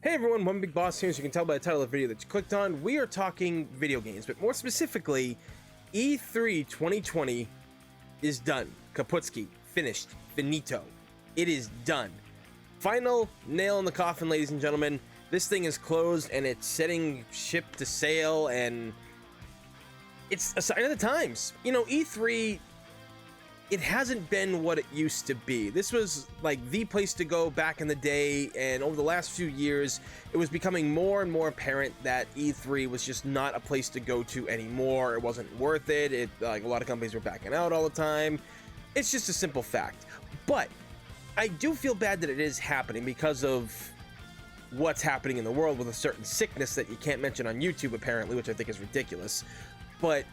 Hey everyone, One Big Boss here. As you can tell by the title of the video that you clicked on, we are talking video games, but more specifically, E3 2020 is done. Kaputski, finished, finito. It is done. Final nail in the coffin, ladies and gentlemen. This thing is closed and it's setting ship to sail, and it's a sign of the times. You know, E3, it hasn't been what it used to be. This was like the place to go back in the day, and over the last few years, it was becoming more and more apparent that E3 was just not a place to go to anymore. It wasn't worth it. Like a lot of companies were backing out all the time. It's just a simple fact. But I do feel bad that it is happening because of what's happening in the world with a certain sickness that you can't mention on YouTube apparently, which I think is ridiculous. But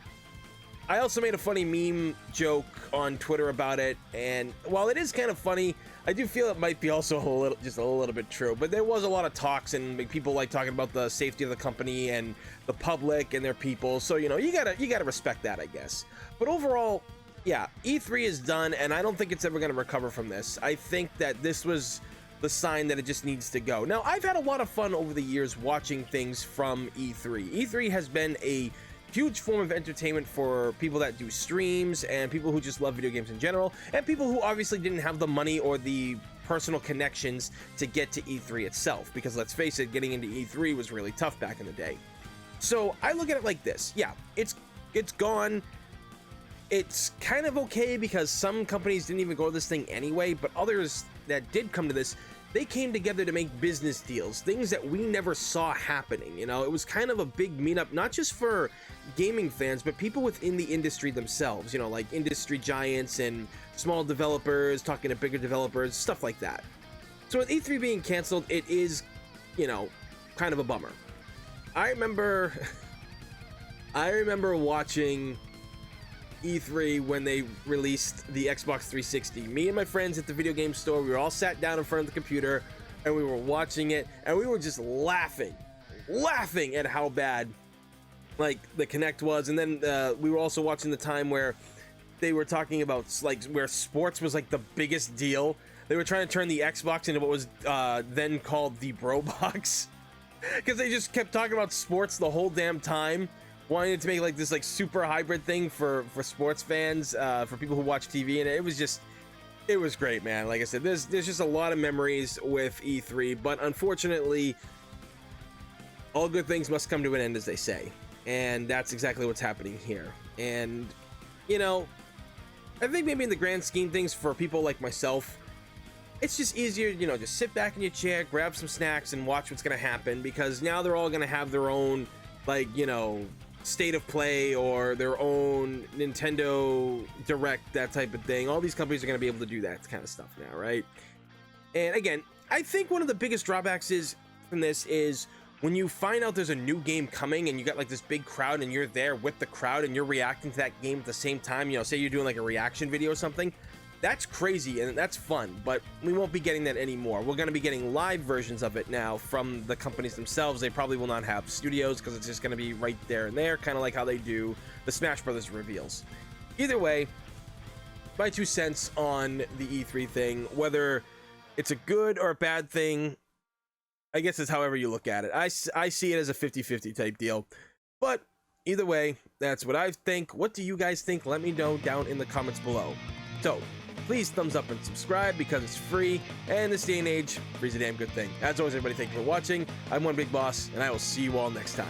I also made a funny meme joke on Twitter about it, and while it is kind of funny, I do feel it might be also just a little bit true. But there was a lot of talks, and people like talking about the safety of the company and the public and their people. So you know, you gotta respect that, I guess. But overall, yeah, E3 is done, and I don't think it's ever gonna recover from this. I think that this was the sign that it just needs to go. Now, I've had a lot of fun over the years watching things from E3. E3 has been a huge form of entertainment for people that do streams and people who just love video games in general, and people who obviously didn't have the money or the personal connections to get to E3 itself, because let's face it, getting into E3 was really tough back in the day. So I look at it like this. Yeah, it's gone. It's kind of okay because some companies didn't even go to this thing anyway, but others that did come to this, they came together to make business deals, things that we never saw happening. You know, it was kind of a big meetup, not just for gaming fans, but people within the industry themselves, you know, like industry giants and small developers talking to bigger developers, stuff like that. So with E3 being canceled, it is, you know, kind of a bummer. I remember watching E3 when they released the Xbox 360. Me and my friends at the video game store, we were all sat down in front of the computer and we were watching it, and we were just laughing at how bad like the Kinect was. And then we were also watching the time where they were talking about like where sports was like the biggest deal. They were trying to turn the Xbox into what was then called the Bro Box, because they just kept talking about sports the whole damn time, wanting to make like this like super hybrid thing for sports fans, for people who watch TV, and it was great, man. Like I said, there's just a lot of memories with E3, but unfortunately, all good things must come to an end, as they say, and that's exactly what's happening here. And you know, I think maybe in the grand scheme things, for people like myself, it's just easier, you know, just sit back in your chair, grab some snacks, and watch what's gonna happen, because now they're all gonna have their own, like, you know, state of play or their own Nintendo Direct, that type of thing. All these companies are going to be able to do that kind of stuff now, right? And again, I think one of the biggest drawbacks from this is when you find out there's a new game coming and you got like this big crowd and you're there with the crowd and you're reacting to that game at the same time. You know, say you're doing like a reaction video or something. That's crazy and that's fun, but we won't be getting that anymore. We're going to be getting live versions of it now from the companies themselves. They probably will not have studios because it's just going to be right there and there, kind of like how they do the Smash Brothers reveals. Either way, my 2 cents on the E3 thing, whether it's a good or a bad thing, I guess it's however you look at it. I see it as a 50-50 type deal, but either way, that's what I think. What do you guys think? Let me know down in the comments below. So, please thumbs up and subscribe because it's free, and in this day and age, free's a damn good thing. As always, everybody, thank you for watching. I'm One Big Boss, and I will see you all next time.